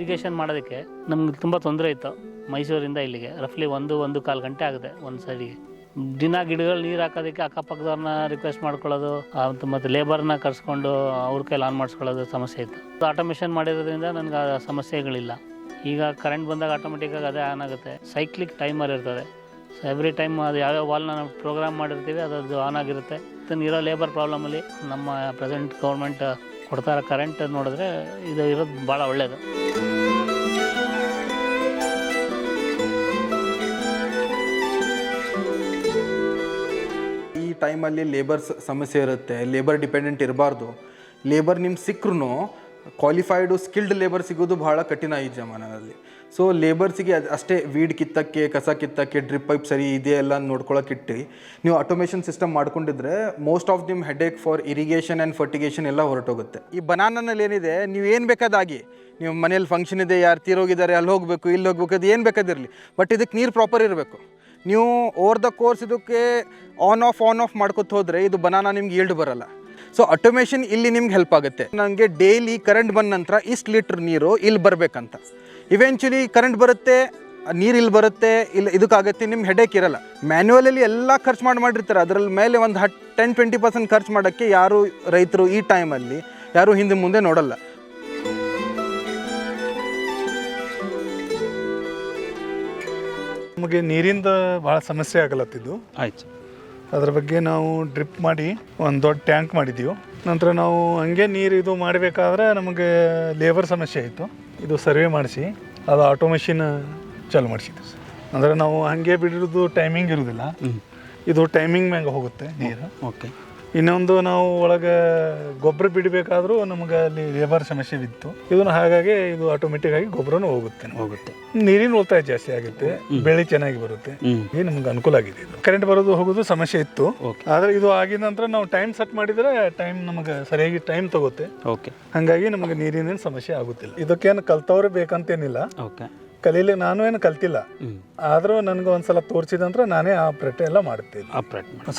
Irrigation ಮಾಡೋದಕ್ಕೆ ನಮ್ಗೆ ತುಂಬ ತೊಂದರೆ ಇತ್ತು. ಮೈಸೂರಿಂದ ಇಲ್ಲಿಗೆ ರಫ್ಲಿ 1.25 ಗಂಟೆ ಆಗುತ್ತೆ ಒಂದು ಸೈಡಿಗೆ. ದಿನ ಗಿಡಗಳು ನೀರು ಹಾಕೋದಕ್ಕೆ ಅಕ್ಕಪಕ್ಕದವ್ರನ್ನ ರಿಕ್ವೆಸ್ಟ್ ಮಾಡ್ಕೊಳ್ಳೋದು, ಮತ್ತು ಲೇಬರ್ನ ಕರ್ಸ್ಕೊಂಡು ಅವ್ರ ಕೈಲಿ ಆನ್ ಮಾಡಿಸ್ಕೊಳ್ಳೋದು ಸಮಸ್ಯೆ ಇತ್ತು. ಆಟೋಮೇಷನ್ ಮಾಡಿರೋದ್ರಿಂದ ನನಗೆ ಆ ಸಮಸ್ಯೆಗಳಿಲ್ಲ. ಈಗ ಕರೆಂಟ್ ಬಂದಾಗ ಆಟೋಮೆಟಿಕ್ಕಾಗಿ ಅದೇ ಆನ್ ಆಗುತ್ತೆ. ಸೈಕ್ಲಿಕ್ ಟೈಮರ್ ಇರ್ತದೆ. ಸೊ ಎವ್ರಿ ಟೈಮ್ ಅದು ಯಾವ್ಯಾವ ವಾಲ್ನ ನಾವು ಪ್ರೋಗ್ರಾಮ್ ಮಾಡಿರ್ತೀವಿ ಅದು ಆನ್ ಆಗಿರುತ್ತೆ. ಇರೋ ಲೇಬರ್ ಪ್ರಾಬ್ಲಮಲ್ಲಿ ನಮ್ಮ ಪ್ರೆಸೆಂಟ್ ಗೌರ್ಮೆಂಟ್ ಕೊಡ್ತಾರ ಕರೆಂಟ್ ನೋಡಿದ್ರೆ ಇದು ಇರೋದು ಭಾಳ ಒಳ್ಳೆಯದು. ಈ ಟೈಮಲ್ಲಿ ಲೇಬರ್ಸ್ ಸಮಸ್ಯೆ ಇರುತ್ತೆ, ಲೇಬರ್ ಡಿಪೆಂಡೆಂಟ್ ಇರಬಾರ್ದು. ಲೇಬರ್ ನಿಮ್ಮ ಸಿಕ್ಕರೂ ಕ್ವಾಲಿಫೈಡು ಸ್ಕಿಲ್ಡ್ ಲೇಬರ್ ಸಿಗೋದು ಭಾಳ ಕಠಿಣ ಈ ಜಮಾನಲ್ಲಿ. ಸೊ ಲೇಬರ್ಸಿಗೆ ಅಷ್ಟೇ ವೀಡ್ ಕಿತ್ತಕ್ಕೆ, ಕಸ ಕಿತ್ತಕ್ಕೆ, ಡ್ರಿಪ್ ಪೈಪ್ ಸರಿ ಇದೆಯಲ್ಲ ನೋಡ್ಕೊಳಕ್ಕಿಟ್ಟು ನೀವು ಆಟೋಮೇಷನ್ ಸಿಸ್ಟಮ್ ಮಾಡ್ಕೊಂಡಿದ್ರೆ most of them headache for irrigation and fertigation ಎಲ್ಲ ಹೊರಟೋಗುತ್ತೆ. ಈ ಬನಾನಲ್ಲಿ ಏನಿದೆ, ನೀವು ಏನು ಬೇಕಾದಾಗಿ, ನೀವು ಮನೇಲಿ ಫಂಕ್ಷನ್ ಇದೆ, ಯಾರು ತೀರೋಗಿದ್ದಾರೆ, ಅಲ್ಲಿ ಹೋಗಬೇಕು, ಇಲ್ಲಿ ಹೋಗ್ಬೇಕು, ಅದು ಏನು ಬೇಕಾದಿರಲಿ, ಬಟ್ ಇದಕ್ಕೆ ನೀರು ಪ್ರಾಪರ್ ಇರಬೇಕು. ನೀವು ಓವರ್ ದ ಕೋರ್ಸ್ ಇದಕ್ಕೆ ಆನ್ ಆಫ್ ಮಾಡ್ಕೊತ ಹೋದರೆ ಇದು ಬನಾನಾ ನಿಮ್ಗೆ ಈಲ್ಡ್ ಬರೋಲ್ಲ. ಸೊ ಆಟೋಮೇಷನ್ ಇಲ್ಲಿ ನಿಮ್ಗೆ ಹೆಲ್ಪ್ ಆಗುತ್ತೆ. ನನಗೆ ಡೈಲಿ ಕರೆಂಟ್ ಬಂದ ನಂತರ ಇಷ್ಟು ಲೀಟ್ರ್ ನೀರು ಇಲ್ಲಿ ಬರಬೇಕಂತ. ಇವೆಂಚುಲಿ ಕರೆಂಟ್ ಬರುತ್ತೆ, ನೀರು ಇಲ್ಲಿ ಬರುತ್ತೆ, ಇಲ್ಲಿ ಇದಕ್ಕಾಗತ್ತೆ, ನಿಮ್ಮ ಹೆಡೇಕ್ ಇರಲ್ಲ. ಮ್ಯಾನ್ಯುವಲಲ್ಲಿ ಎಲ್ಲ ಖರ್ಚು ಮಾಡಿರ್ತಾರೆ, ಅದರಲ್ಲಿ ಮೇಲೆ ಒಂದು 10-20% ಖರ್ಚು ಮಾಡೋಕ್ಕೆ ಯಾರು ರೈತರು ಈ ಟೈಮಲ್ಲಿ ಯಾರು ಹಿಂದೆ ಮುಂದೆ ನೋಡಲ್ಲ. ನಮಗೆ ನೀರಿಂದ ಭಾಳ ಸಮಸ್ಯೆ ಆಗಲತ್ತಿದ್ದು. ಆಯ್ತು, ಅದ್ರ ಬಗ್ಗೆ ನಾವು ಡ್ರಿಪ್ ಮಾಡಿ ಒಂದು ದೊಡ್ಡ ಟ್ಯಾಂಕ್ ಮಾಡಿದ್ದೀವಿ. ನಂತರ ನಾವು ಹಂಗೆ ನೀರು ಇದು ಮಾಡಬೇಕಾದ್ರೆ ನಮಗೆ ಲೇಬರ್ ಸಮಸ್ಯೆ ಆಯಿತು. ಇದು ಸರ್ವೆ ಮಾಡಿಸಿ ಅದು ಆಟೋಮೇಷನ್ ಚಾಲು ಮಾಡಿಸಿದ್ವಿ ಸರ್. ಅಂದರೆ ನಾವು ಹಾಗೆ ಬಿಡೋದು ಟೈಮಿಂಗ್ ಇರೋದಿಲ್ಲ, ಇದು ಟೈಮಿಂಗ್ ಮ್ಯಾಗ ಹೋಗುತ್ತೆ ನೀರು. ಓಕೆ. ಇನ್ನೊಂದು ನಾವು ಒಳಗೆ ಗೊಬ್ಬರ ಬಿಡಬೇಕಾದ್ರೂ ನಮಗೆ ಅಲ್ಲಿ ಲೇಬರ್ ಸಮಸ್ಯೆ ಬಿತ್ತು. ಇದನ್ನು ಹಾಗಾಗಿ ಇದು ಆಟೋಮೆಟಿಕ್ ಆಗಿ ಗೊಬ್ಬರನೂ ಹೋಗುತ್ತೆ. ನೀರಿನ ಉಳಿತಾಯ ಜಾಸ್ತಿ ಆಗುತ್ತೆ, ಬೆಳೆ ಚೆನ್ನಾಗಿ ಬರುತ್ತೆ. ಇದು ನಮ್ಗೆ ಅನುಕೂಲ ಆಗಿದೆ. ಇದು ಕರೆಂಟ್ ಬರೋದು ಹೋಗೋದು ಸಮಸ್ಯೆ ಇತ್ತು, ಆದರೆ ಇದು ಆಗಿದ ನಂತರ ನಾವು ಟೈಮ್ ಸೆಟ್ ಮಾಡಿದರೆ ಟೈಮ್ ನಮಗೆ ಸರಿಯಾಗಿ ಟೈಮ್ ತಗೋತೆ. ಹಾಗಾಗಿ ನಮಗೆ ನೀರಿನ ಸಮಸ್ಯೆ ಆಗುತ್ತಿಲ್ಲ. ಇದಕ್ಕೇನು ಕಲ್ತವ್ರೆ ಬೇಕಂತೇನಿಲ್ಲ, ಕಲೀಲಿ ನಾನು ಏನು ಕಲ್ತಿಲ್ಲ. ಆದರೂ ನನಗೆ ಒಂದ್ಸಲ ತೋರಿಸಿದ ನಂತರ ನಾನೇ ಆಪ್ರೇಟ್ ಎಲ್ಲ ಮಾಡ್ತೀನಿ.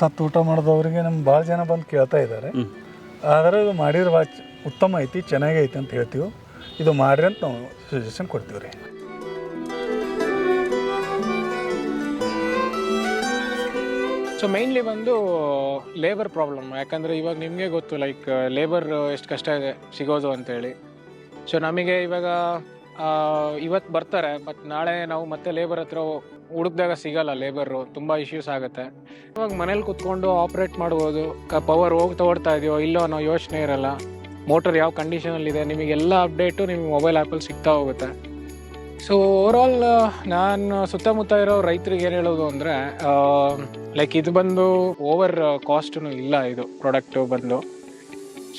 ಸತ್ತು ಊಟ ಮಾಡಿದವರಿಗೆ ನಮ್ಗೆ ಭಾಳ ಜನ ಬಂದು ಕೇಳ್ತಾ ಇದ್ದಾರೆ. ಆದರೆ ಇದು ಮಾಡಿದ್ರೆ ಭಾಳ ಉತ್ತಮ ಐತಿ, ಚೆನ್ನಾಗಿ ಐತಿ ಅಂತ ಹೇಳ್ತೀವಿ. ಇದು ಮಾಡ್ರಿ ಅಂತ ನಾವು ಸಜೆಷನ್ ಕೊಡ್ತೀವಿ ರೀ. ಸೊ ಮೇನ್ಲಿ ಬಂದು ಲೇಬರ್ ಪ್ರಾಬ್ಲಮ್. ಯಾಕಂದರೆ ಇವಾಗ ನಿಮಗೆ ಗೊತ್ತು, ಲೈಕ್ ಲೇಬರ್ ಎಷ್ಟು ಕಷ್ಟ ಇದೆ ಸಿಗೋದು ಅಂತೇಳಿ. ಸೊ ನಮಗೆ ಇವಾಗ ಇವತ್ತು ಬರ್ತಾರೆ, ಬಟ್ ನಾಳೆ ನಾವು ಮತ್ತೆ ಲೇಬರ್ ಹತ್ರ ಹುಡುಕ್ದಾಗ ಸಿಗಲ್ಲ ಲೇಬರು. ತುಂಬ ಇಶ್ಯೂಸ್ ಆಗುತ್ತೆ. ಇವಾಗ ಮನೇಲಿ ಕುತ್ಕೊಂಡು ಆಪ್ರೇಟ್ ಮಾಡ್ಬೋದು. ಪವರ್ ತಗೊಳ್ತಾ ಇದೆಯೋ ಇಲ್ಲೋ ಅನ್ನೋ ಯೋಚನೆ ಇರಲ್ಲ. ಮೋಟರ್ ಯಾವ ಕಂಡೀಷನಲ್ಲಿದೆ ನಿಮಗೆಲ್ಲ ಅಪ್ಡೇಟು ನಿಮ್ಮ ಮೊಬೈಲ್ ಆ್ಯಪಲ್ಲಿ ಸಿಗ್ತಾ ಹೋಗುತ್ತೆ. ಸೊ ಓವರಾಲ್ ನಾನು ಸುತ್ತಮುತ್ತ ಇರೋ ರೈತರಿಗೆ ಏನು ಹೇಳೋದು ಅಂದರೆ, ಲೈಕ್ ಇದು ಬಂದು ಓವರ್ ಕಾಸ್ಟೂ ಇಲ್ಲ ಇದು ಪ್ರಾಡಕ್ಟು ಬಂದು.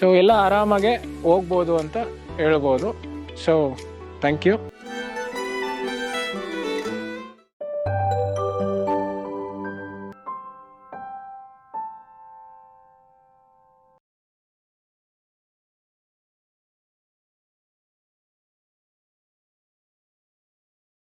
ಸೊ ಎಲ್ಲ ಆರಾಮಾಗೆ ಹೋಗ್ಬೋದು ಅಂತ ಹೇಳ್ಬೋದು. So thank you.